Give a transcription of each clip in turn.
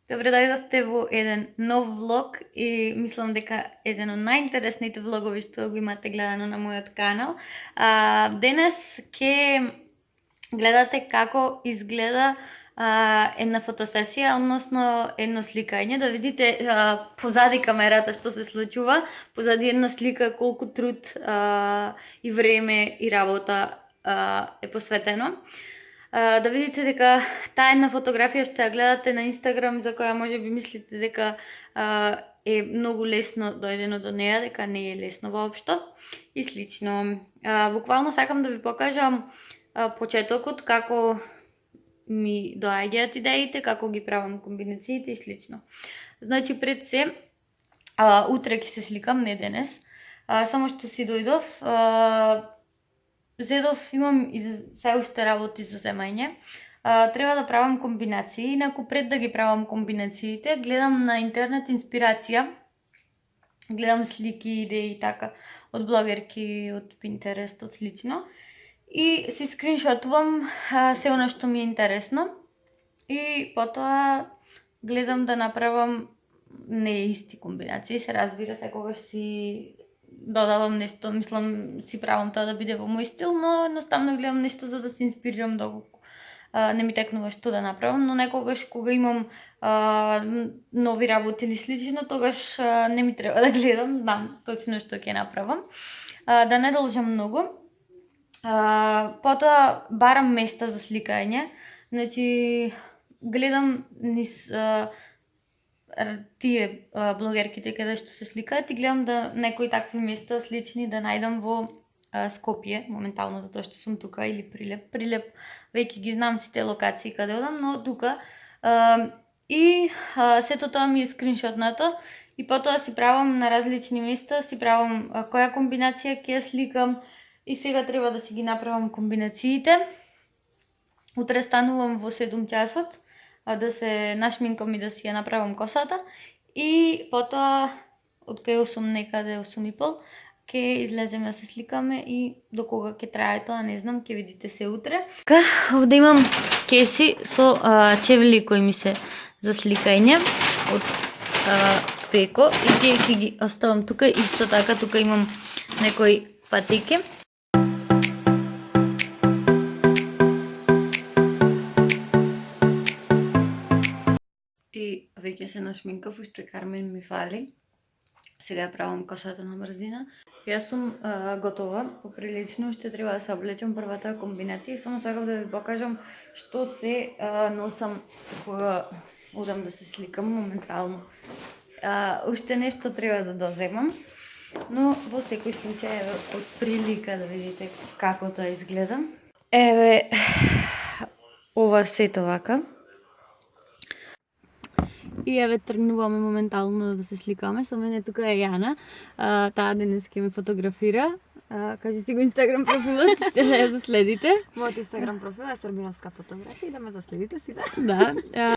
Добре дојдовте во еден нов влог и мислам дека еден од најинтересните влогови што го имате гледано на мојот канал. Денес ќе гледате како изгледа една фотосесија, односно едно сликање, да видите позади камерата што се случува, позади една слика колку труд и време и работа е посветено. Да видите дека таа една фотографија што ја гледате на Инстаграм, за која може би мислите дека е многу лесно дојдено до неја, дека не е лесно воопшто и слично. Буквално сакам да ви покажам почетокот, како ми доаѓаат идеите, како ги правам комбинациите и слично. Значи пред се, утре ќе се сликам, не денес, само што си дојдов, имам и се уште работи за земање. Треба да правам комбинации, инаку пред да ги правам комбинациите, гледам на интернет инспирација, гледам слики, идеи и така, од блогерки, од Pinterest, од слично. И си скриншотувам се она што ми е интересно и потоа гледам да направам не исти комбинации, се разбира, секогаш си додавам нешто, мислам си правам тоа да биде во мој стил, но едноставно гледам нешто за да се инспирирам доколку не ми текнува што да направам, но некогаш кога имам нови работи или слично, тогаш не ми треба да гледам, знам точно што ќе направам. Да не должам многу. Потоа барам места за сликање, значи гледам низ тие блогерките каде што се сликаат и гледам да некои такви места слични да најдам во Скопје, моментално затоа што сум тука, или Прилеп, веќе ги знам сите локации каде одам, но тука и сето тоа ми е скриншотнато и потоа си правам на различни места, си правам која комбинација ќе ја сликам и сега треба да си ги направам комбинациите. Утре станувам во 7 часот, да се нашминкам и да си ја направам косата и потоа од кај 8 некаде 8:30 ќе излеземе да се сликаме и до кога ќе трае тоа не знам, ќе видите се утре. Овде имам кеси со чевли кои ми се за сликање од Пеко и тие ќе ги оставам тука. Исто така тука имам некои патики. И веќе се нашминкав, уште Кармен ми фали. Сега ја правам косата на брзина. Јас сум готова, поприлично, уште треба да се облечам првата комбинација и само сакав да ви покажам што се носам кога одам да се сликам моментално. Уште нешто треба да доземам, но во секој случај е од прилика да видите како тоа изгледа. Еве, ова сето вака. И еве тргнуваме моментално да се сликаме. Со мене тука е Јана. Таа денес ќе ме фотографира. Кажи си го Инстаграм профилот, сте да ја заследите. Мојот Инстаграм профил е Србиновска фотографија и да ме заследите си, да. Да.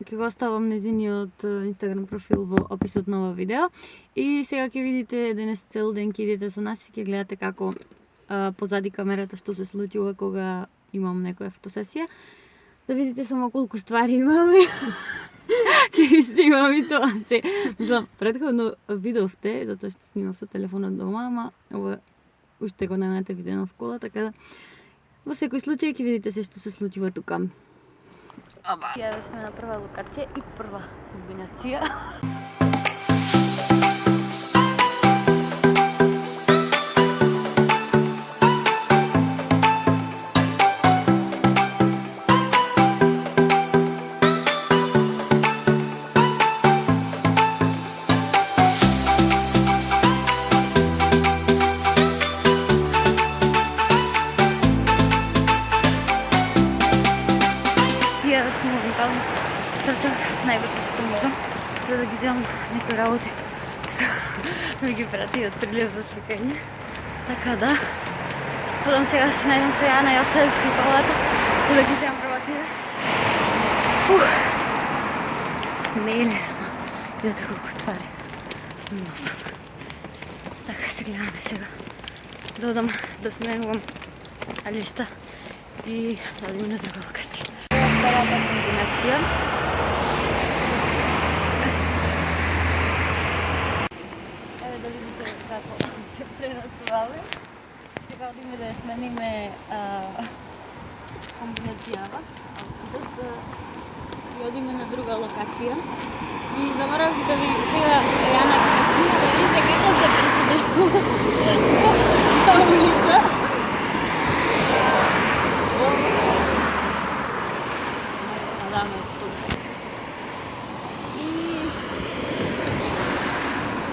Ќе го оставам незиниот Инстаграм профил во описот на ова видео. И сега ќе видите денес цел ден ќе идете со нас и ќе гледате како позади камерата што се случува кога имам некоја фотосесија. Да видите само колку ствари имаме. Ќе ви снимам и тоа се. Мислам, претходно видовте, затоа што снимав со телефонот дома, ама ова уште го немате видено в кола, така да во секој случај ќе видите се што се случува тука. Ја сме на прва локација и прва комбинација. Трчам најбрзо што можам, за да ги земам некои работи што ми ги прати од Прилеп за сликање. Така да, подам сега да се најдам со Јана и оставив клипалата, за да ги земам работите. Не е лесно. Видете колку ствари носам. Така се гледаме сега. Да одам да сменувам лишта и да одим на друга локација. Втората комбинација се пренасуваме. Сега одиме да ја смениме комбинацијава. И одиме на друга локација. И заборавив да ви сега Јана ќе ме снима да видите како се пресвежува на улица. Даме тук. И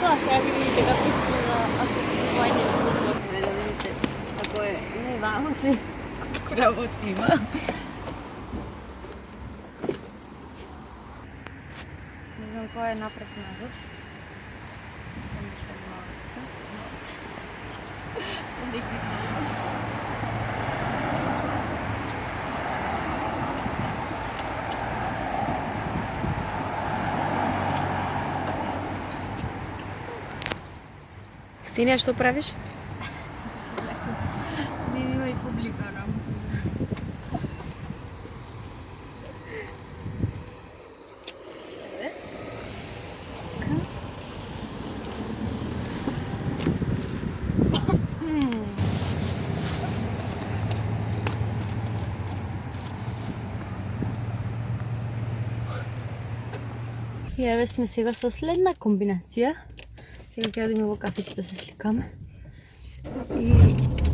тоа сега ќе видите како изгледа ако се појдете за тоа време да видите како е невално се колку работи има. Не знам кој е напред-назад. Мислам дека е малко. Синија, што правиш? Снимима и публика нам. И еве сме сега со следна комбинација. Сега ќе одиме во кафице да се сликаме. И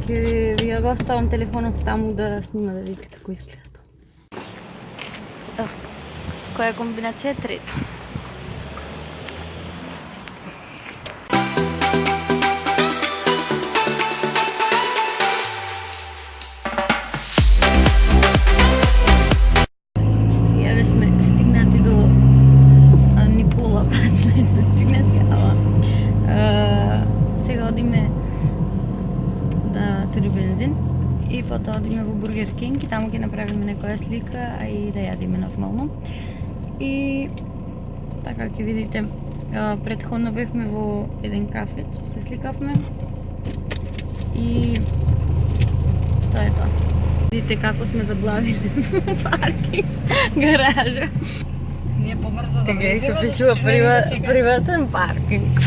ќе ви ја го оставам телефонот таму да снима да видите како изгледа тоа. Која комбинација е трета? И еве сме стигнати до Никола, па не сме стигнати, ама сега одиме да тури бензин и потоа одиме во Бургер Кинг и таму ќе направиме некоја слика, а и да јадиме нормално. И така ќе видите, претходно бевме во еден кафе, што се сликавме и тоа е тоа. Видите како сме заблавили паркинг, гаража. Ние помрза да Така што пишува приватен паркинг.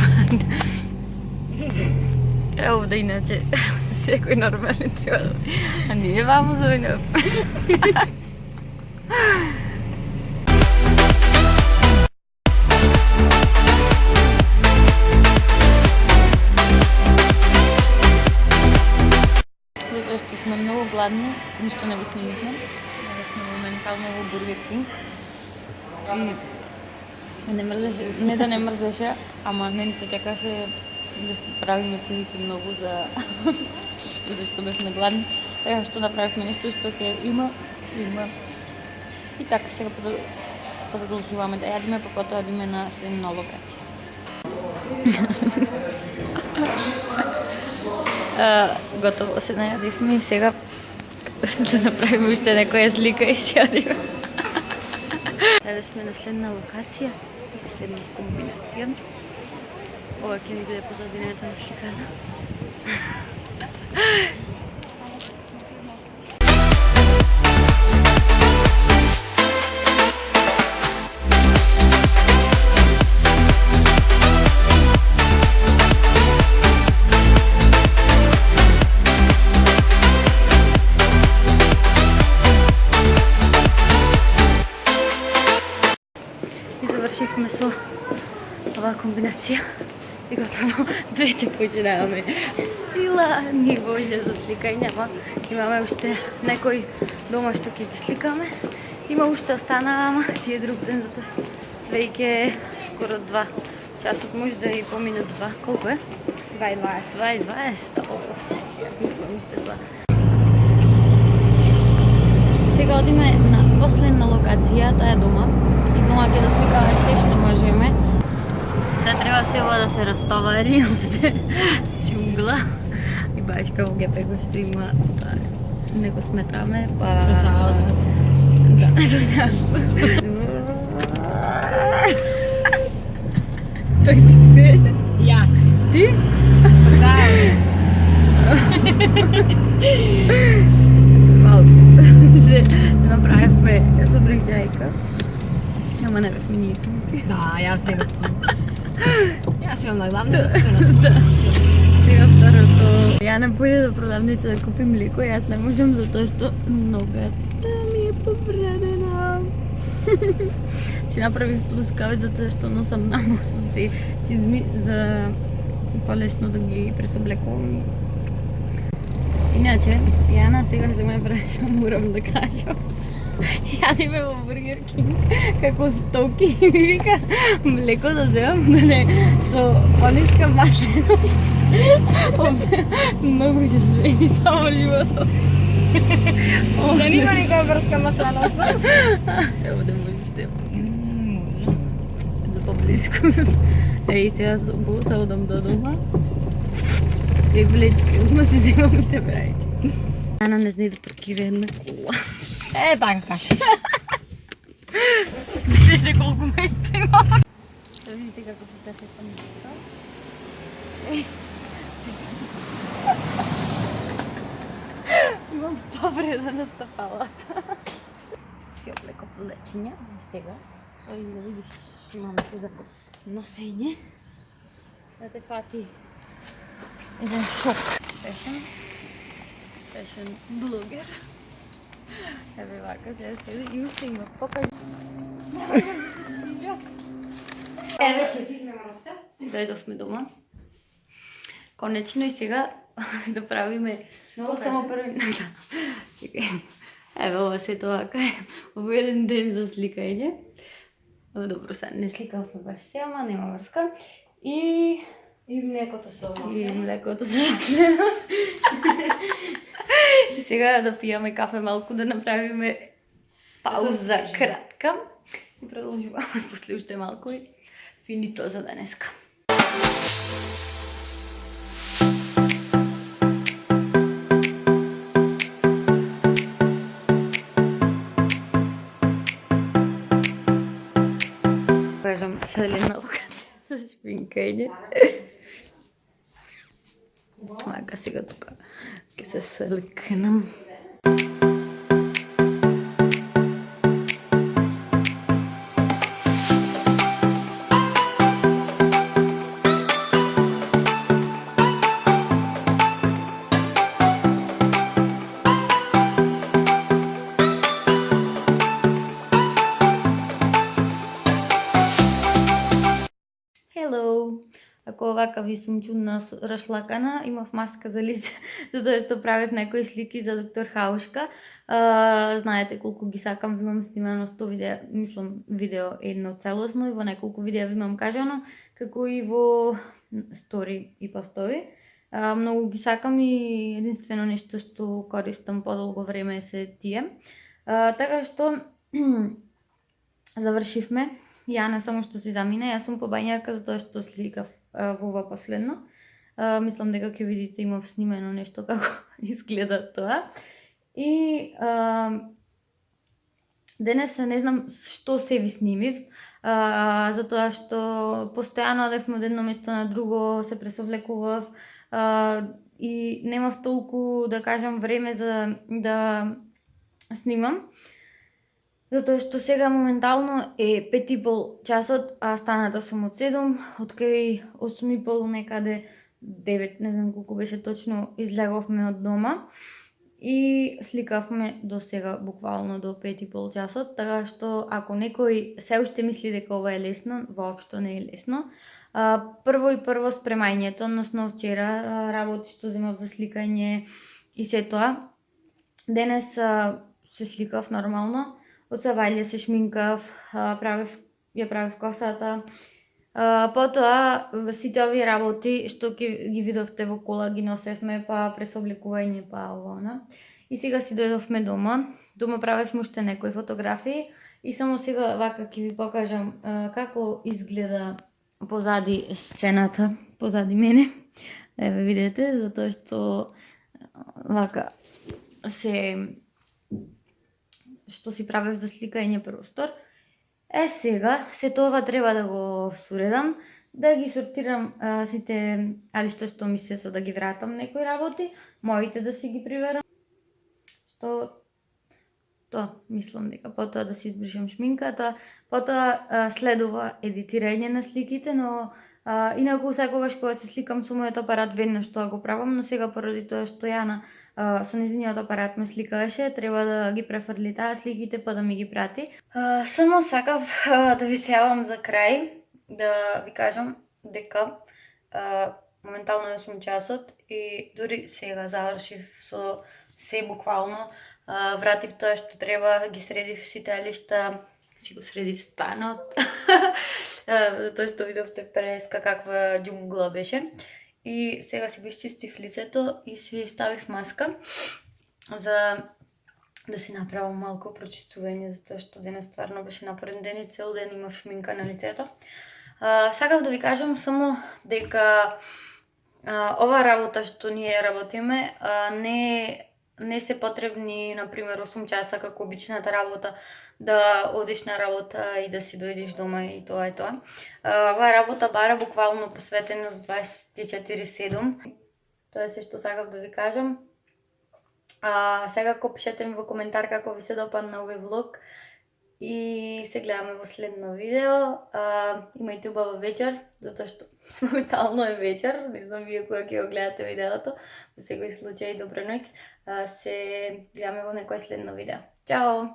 Ево да иначе секој нормален треба. А ние ваму завинав. Затоа што сме многу гладни, ништо не ви снимивме. Сега сме моментално во Бургер Кинг. И не мрзеше, не да не мрзеше, ама не ни се чекаше да правиме снимки многу зашто бевме гладни. Така што направивме нешто што ќе има. И така сега продолжуваме да јадиме, па потоа одиме на следна локација. Готово се најадивме и сега да направиме уште некоја слика и се јадиме. Еве сме на следна локација и следна комбинација. Ова ќе ни биде позадината на сликата. И завршивме со оваа комбинација. И готово, двете починаваме сила, ни волја за сликање, ама имаме уште некој дома што ќе ги сликаме. Има уште останаа, ама тие друг ден, затоа што веќе е скоро 2 часот, може да и поминат 2. Колку е? 2:20. 2:20. Јас мислам уште 2. Сега одиме на последна локација, таа е дома. И дома ќе да сликаме се што можеме. Сега треба се ова да се растовари, овде чугла и бачка во ГП што има него сметаме, па... Со саосот. Да, со саосот. Тој ти смееше? Јас. Ти? Така е. Малку. Се направивме со брекџајка. Ама не бевме ние. Да, јас не бев. Јас имам на главно место на спорт. Сега второто. Ја не појде до продавница да купи млеко, јас не можам затоа што ногата ми е повредена. Си направив плускавец затоа што носам намо со се чизми за полесно да ги пресоблекувам. Иначе, Јана сега што ме праша, морам да кажам. Јадиме во Бургер Кинг како стоки и ми вика млеко да земам, да не со пониска масленост. Овде многу ќе смени само животот. Да нема никоја врска масленост. Ево да можеш да да поблиску. Еј, сега се одам до дома. И влечки, одма си земам и се прави. Ана не знае да паркира една кола. Така. Видите колку место има. Да видите како се сашетам млекото. Имам повреда на стапалата. Си облеков влечење. Сега, да видиш, имаме се за носење. Да те фати еден шок. Fashion блогер. Еве вака, сега седи и уште има. Покажи. Еве ќе ти сме мрста. Дојдовме дома. Конечно и сега да правиме само први. Еве ова се тоа кај во еден ден за сликање. Добро, сега не сликавме баш се, ама нема врска. И млекото со И млекото со масленост. И сега да пијаме кафе малку, да направиме пауза кратка. И продолжуваме после уште малку и финито за денеска. Кажам, седели на локација за шпинкање. Вака сега тука ќе се сликнам. Hello! Ако вака ви сум чудна рашлакана, имав маска за лице, затоа што правев некои слики за доктор Хаушка. Знаете колку ги сакам, ви имам снимано 100 видео, мислам видео едно целосно и во неколку видеа ви имам кажано, како и во стори и постови. Многу ги сакам и единствено нешто што користам подолго време се тие. Така што завршивме. Јана само што си замина, јас сум по бањарка затоа што сликав во ова последно. Мислам дека ќе видите имав снимено нешто како изгледа тоа. И денес не знам што се ви снимив, затоа што постојано одевме од едно место на друго, се пресовлекував и немав толку, да кажам, време за да снимам. Затоа што сега моментално е 5:30 часот, а станата сум од 7, од кај 8:30 некаде 9, не знам колку беше точно, излеговме од дома и сликавме до сега буквално до 5:30 часот, така што ако некој се уште мисли дека ова е лесно, воопшто не е лесно. Прво спремањето, односно вчера работи што земав за сликање и се тоа. Денес се сликав нормално. Од Савајлија се шминкав, ја правев косата. Потоа сите овие работи што ги видовте во кола ги носевме, па пресоблекување, па ово. И сега си дојдовме дома. Дома правевме уште некои фотографии и само сега вака ќе ви покажам како изгледа позади сцената, позади мене. Еве видете, затоа што вака што си правев за сликање простор. Сега, се тоа треба да го суредам, да ги сортирам сите алишта што ми се за да ги вратам некои работи, моите да си ги приверам, што Тоа, мислам дека потоа да си избришам шминката, потоа следува едитирање на сликите, но инаку секогаш кога се сликам со мојот апарат веднаш тоа го правам, но сега поради тоа што Јана со нејзиниот апарат ме сликаше, треба да ги префрли таа сликите па да ми ги прати. Само сакав да ви се јавам за крај, да ви кажам дека моментално е 8 часот и дури сега завршив со се буквално. Вратив тоа што треба, ги средив сите алишта, си го средив станот, затоа што видовте преска каква џунгла беше. И сега си го изчистив лицето и си ставив маска за да си направам малку прочистување, затоа што денес стварно беше напорен ден и цел ден имав шминка на лицето. Сакав да ви кажам само дека ова работа што ние работиме не се потребни, например, 8 часа како обичната работа, да одиш на работа и да си дојдеш дома и тоа е тоа. Оваа работа бара буквално посветеност 24/7. Тоа е се што сакав да ви кажам. Секако пишете ми во коментар како ви се допадна овој влог и се гледаме во следно видео. Имајте убава вечер, затоа што моментално е вечер, не знам вие кога ќе го гледате видеото, во секој случај добра ноќ, се гледаме во некој следно видео. Чао!